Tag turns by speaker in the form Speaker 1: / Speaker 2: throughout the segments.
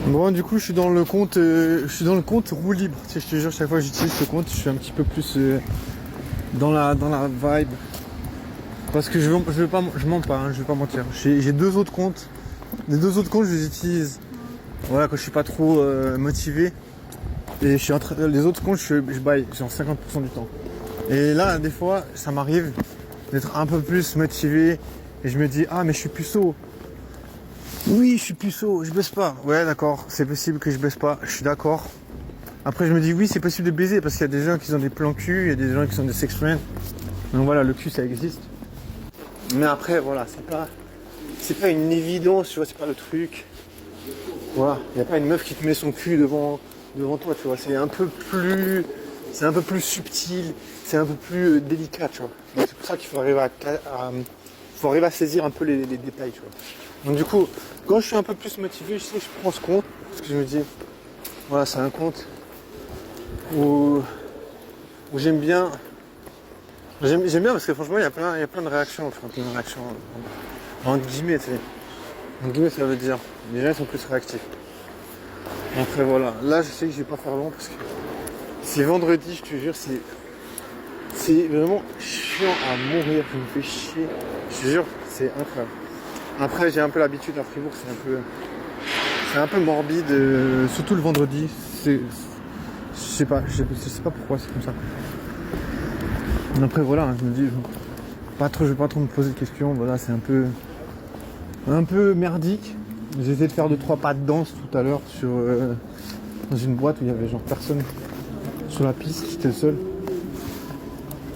Speaker 1: Bon, du coup, je suis dans le compte, roue libre. Tu sais, je te jure, chaque fois que j'utilise ce compte, je suis un petit peu plus dans la vibe. Parce que je mens pas, hein, je vais pas mentir. J'ai deux autres comptes. Les deux autres comptes, je les utilise. Voilà, quand je suis pas trop motivé. Et les autres comptes, je baille genre 50% du temps. Et là, des fois, ça m'arrive d'être un peu plus motivé. Et je me dis, ah, mais je suis puceau. Oui, je suis puceau, je baisse pas. Ouais, d'accord, c'est possible que je baisse pas, je suis d'accord. Après, je me dis, oui, c'est possible de baiser parce qu'il y a des gens qui ont des plans cul, il y a des gens qui sont des sex friends. Donc voilà, le cul, ça existe. Mais après, voilà, c'est pas une évidence, tu vois, c'est pas le truc. Voilà, il n'y a pas une meuf qui te met son cul devant toi, tu vois. C'est un peu plus subtil, c'est un peu plus délicat, tu vois. Donc c'est pour ça qu'il faut arriver faut arriver à saisir un peu les détails, tu vois. Donc du coup, quand je suis un peu plus motivé, je sais que je prends ce compte, parce que je me dis, voilà, c'est un compte où j'aime bien. J'aime bien parce que franchement, il y a plein de réactions, entre guillemets, tu sais. Entre guillemets, ça veut dire, les gens sont plus réactifs. Après voilà, là je sais que je vais pas faire long parce que c'est vendredi, je te jure, c'est vraiment chiant à mourir, je me fais chier. Je te jure, c'est incroyable. Après j'ai un peu l'habitude à Fribourg, c'est un peu morbide, surtout le vendredi. Je sais pas pourquoi c'est comme ça. Après voilà, je me dis, je vais pas trop me poser de questions, voilà, c'est un peu merdique. J'ai essayé de faire 2-3 pas de danse tout à l'heure dans une boîte où il y avait genre personne sur la piste, j'étais le seul.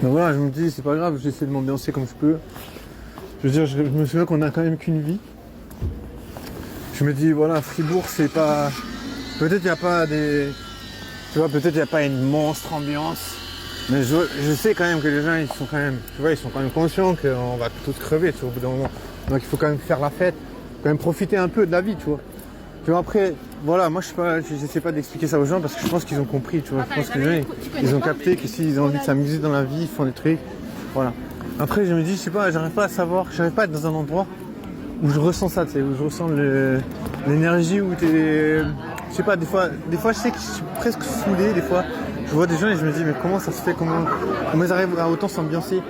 Speaker 1: Donc voilà, je me dis c'est pas grave, j'essaie de m'ambiancer comme je peux. Je veux dire, je me souviens qu'on a quand même qu'une vie. Je me dis voilà, Fribourg c'est pas. Peut-être il n'y a pas des. Tu vois, peut-être il n'y a pas une monstre ambiance. Mais je sais quand même que les gens ils sont quand même conscients qu'on va tous crever tu vois, au bout d'un moment. Donc il faut quand même faire la fête, quand même profiter un peu de la vie, tu vois. Tu vois, après, voilà, moi j'essaie pas d'expliquer ça aux gens parce que je pense qu'ils ont compris, tu vois. Je pense que les gens ils ont capté que s'ils ont envie de s'amuser dans la vie, ils font des trucs. Voilà. Après je me dis, je sais pas, j'arrive pas à être dans un endroit où je ressens ça, tu sais, où je ressens l'énergie, où t'es. Je sais pas, des fois je sais que je suis presque saoulé, des fois. Je vois des gens et je me dis mais comment ça se fait, comment ils arrivent à autant s'ambiancer.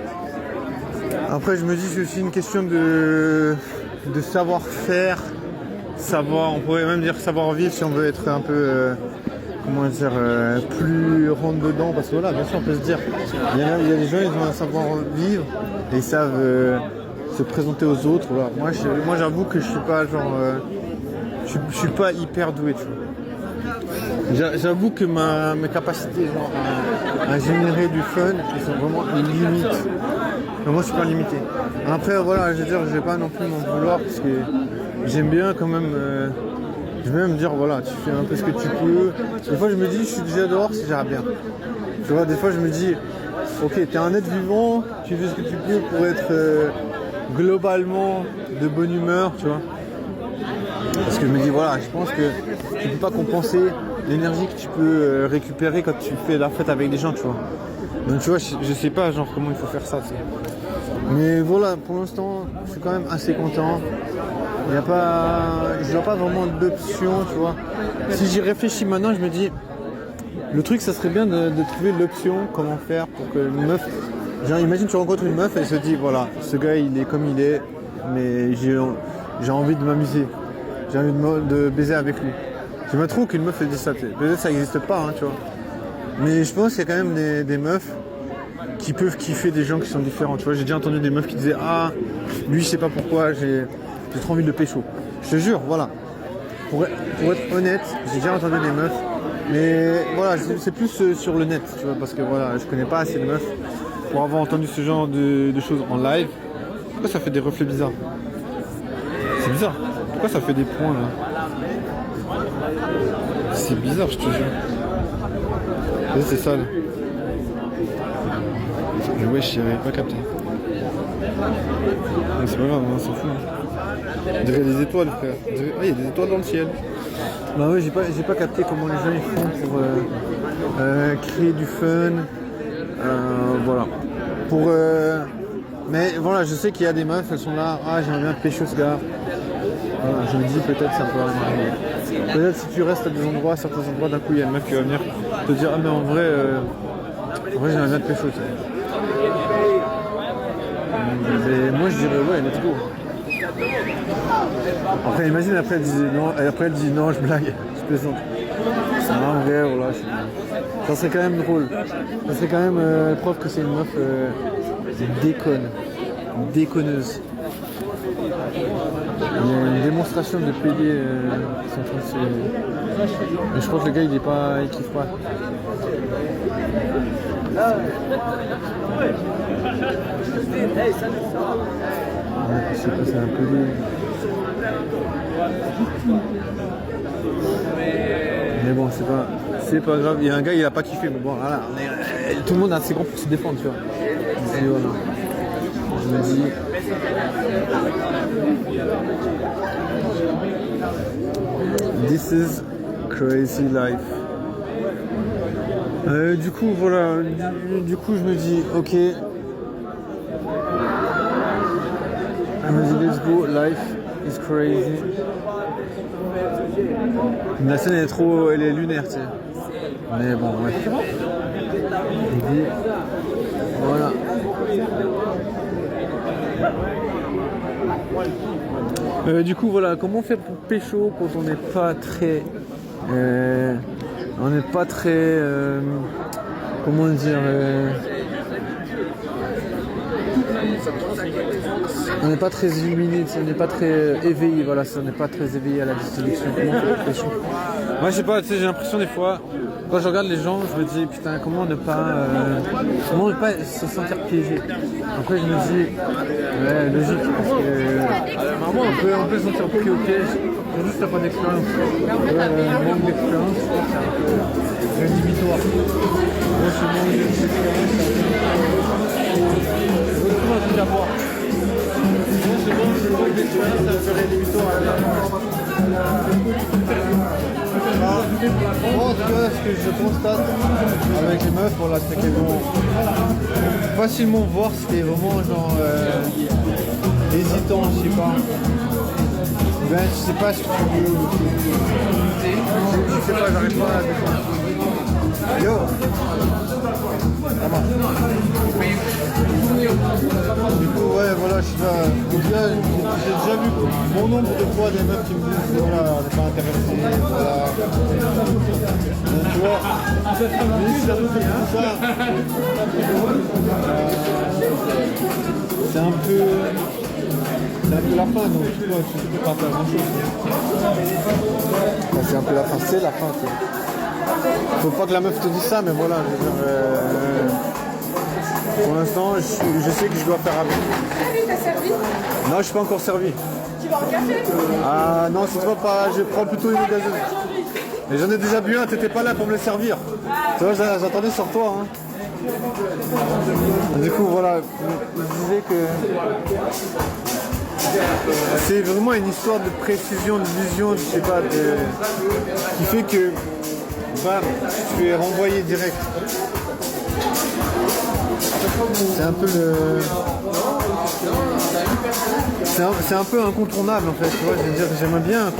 Speaker 1: Après je me dis c'est aussi une question de savoir-faire, on pourrait même dire savoir-vivre si on veut être un peu plus rentre dedans, parce que voilà, bien sûr on peut se dire, il y a des gens ils ont un savoir-vivre et ils savent se présenter aux autres. Voilà. Moi j'avoue que je suis pas je suis pas hyper doué, tu vois. J'avoue que mes capacités à générer du fun, ils sont vraiment limites. Mais moi je suis pas limité. Après voilà, je veux dire, je vais pas non plus m'en vouloir parce que j'aime bien quand même. Je vais même dire voilà, tu fais un peu ce que tu peux. Des fois je me dis je suis déjà dehors, c'est déjà bien. Tu vois, des fois je me dis ok, t'es un être vivant, tu fais ce que tu peux pour être globalement de bonne humeur, tu vois. Parce que je me dis voilà, je pense que tu peux pas compenser l'énergie que tu peux récupérer quand tu fais la fête avec des gens, tu vois. Donc tu vois, je sais pas genre comment il faut faire ça, tu sais. Mais voilà, pour l'instant, je suis quand même assez content. Je vois pas vraiment d'option, tu vois. Si j'y réfléchis maintenant, je me dis, le truc, ça serait bien de trouver l'option, comment faire pour que une meuf, genre imagine tu rencontres une meuf et elle se dit, voilà, ce gars il est comme il est, mais j'ai envie de m'amuser, j'ai envie de baiser avec lui. Je me trouve qu'une meuf elle dit ça, peut-être ça n'existe pas, hein, tu vois. Mais je pense qu'il y a quand même des meufs qui peuvent kiffer des gens qui sont différents, tu vois. J'ai déjà entendu des meufs qui disaient, ah, lui je sais pas pourquoi, j'ai trop envie de le pécho. Je te jure, voilà. Pour être honnête, j'ai déjà entendu des meufs, mais voilà, c'est plus sur le net, tu vois, parce que voilà, je connais pas assez de meufs pour avoir entendu ce genre de choses en live. Pourquoi ça fait des reflets bizarres? C'est bizarre. Pourquoi ça fait des points là? C'est bizarre, je te jure. C'est ça là. Mais wesh, j'avais pas capté. Mais c'est pas grave, on s'en fout. On dirait des étoiles, frère. Ah, il y a des étoiles dans le ciel. Bah ouais, j'ai pas capté comment les gens ils font pour créer du fun. Voilà. Mais voilà, je sais qu'il y a des meufs, elles sont là. Ah, j'aimerais bien pécho ce gars. Voilà, je me dis peut-être ça peut arriver. Peut-être si tu restes à des endroits, à certains endroits, d'un coup il y a un mec qui va venir te dire ah mais en vrai j'aimerais bien te pécho. Tu sais. Mais moi je dirais ouais let's go. Après imagine après elle dit non je blague, je plaisante. En vrai voilà, ça serait quand même drôle. Ça serait quand même preuve que c'est une meuf déconneuse. Il y a une démonstration de PD qui sont en train de se... Mais je crois que le gars il kiffe pas. C'est passé un peu lui. Mais bon c'est pas grave. Il y a un gars il a pas kiffé mais bon voilà. Tout le monde a assez grand pour se défendre tu vois. Et voilà. Je me dis. This is crazy life. Du coup voilà, du coup je me dis ok. Je me dis let's go, life is crazy. La scène elle est lunaire tu sais. Mais bon ouais. Voilà. Du coup voilà, comment faire pour pécho quand on n'est pas très comment dire on n'est pas très illuminé, on n'est pas très éveillé, voilà, on n'est pas très éveillé à la séduction. Comment faire pour pécho? Moi je sais pas, tu sais, j'ai l'impression des fois quand je regarde les gens, je me dis putain comment ne pas se sentir piégé. Après je me dis ouais logique parce que on peut se sentir pris au piège. C'est juste t'as pas d'expérience. Manque d'expérience, je pense que c'est un peu rédhibitoire. Moi ce manque d'expérience c'est un truc à voir. Moi ce manque d'expérience c'est un peu rédhibitoire à la moi, en tout cas, ce que je constate avec les meufs, voilà, c'est qu'elles vont facilement voir si t'es vraiment genre hésitant, je sais pas. Ben, je sais pas ce que tu veux. Je sais pas, j'arrive pas à la défendre. Yo! Du coup, ouais, voilà, je suis là. J'ai déjà vu bon nombre de fois des meufs qui me disent voilà, on n'est pas intéressé, voilà. Donc, tu vois, mais ça tout ça, c'est un peu la fin, donc tu peux pas faire grand chose. C'est un peu la fin, c'est la fin. Faut pas que la meuf te dise ça, mais voilà, je veux dire, pour l'instant, je sais que je dois faire avec.
Speaker 2: T'as servi?
Speaker 1: Non, je suis pas encore servi.
Speaker 2: Tu vas en café?
Speaker 1: Ah non, cette fois pas, je prends plutôt une gazeuse. Mais j'en ai déjà bu un, t'étais pas là pour me le servir. Tu vois, j'attendais sur toi. Hein. Du coup, voilà, je disais que c'est vraiment une histoire de précision, de vision, je sais pas, qui fait que bam, tu es renvoyé direct. C'est un peu c'est un peu incontournable en fait, tu vois, je veux dire, j'aimerais bien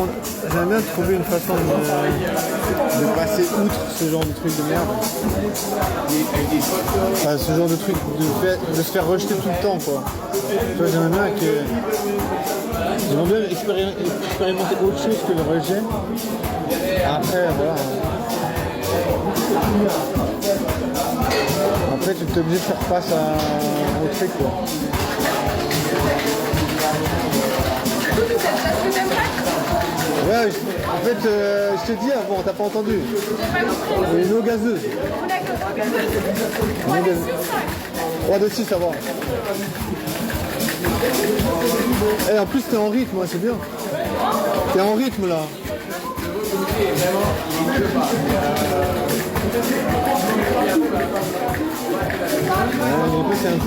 Speaker 1: trouver une façon de passer outre ce genre de truc de merde. Enfin, ce genre de truc de se faire rejeter tout le temps quoi. Tu vois, j'aimerais bien expérimenter autre chose que le rejet. Après voilà. Après tu es obligé de faire face au truc quoi. Ouais, en fait, je te dis avant, t'as pas entendu. Une eau gazeuse. Une eau gazeuse. 3, 2, 6, ça va. Et en plus, t'es en rythme, ouais, c'est bien. T'es en rythme là. Ouais, c'est un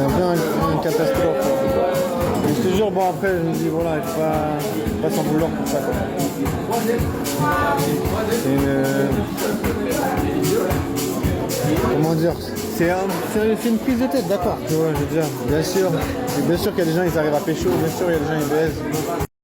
Speaker 1: peu une catastrophe. Je te jure, bon après je me dis voilà, il faut pas s'en vouloir pour ça quoi. comment dire, c'est une prise de tête, d'accord. Tu vois, je veux dire, bien sûr qu'il y a des gens ils arrivent à pécho, bien sûr il y a des gens ils baisent.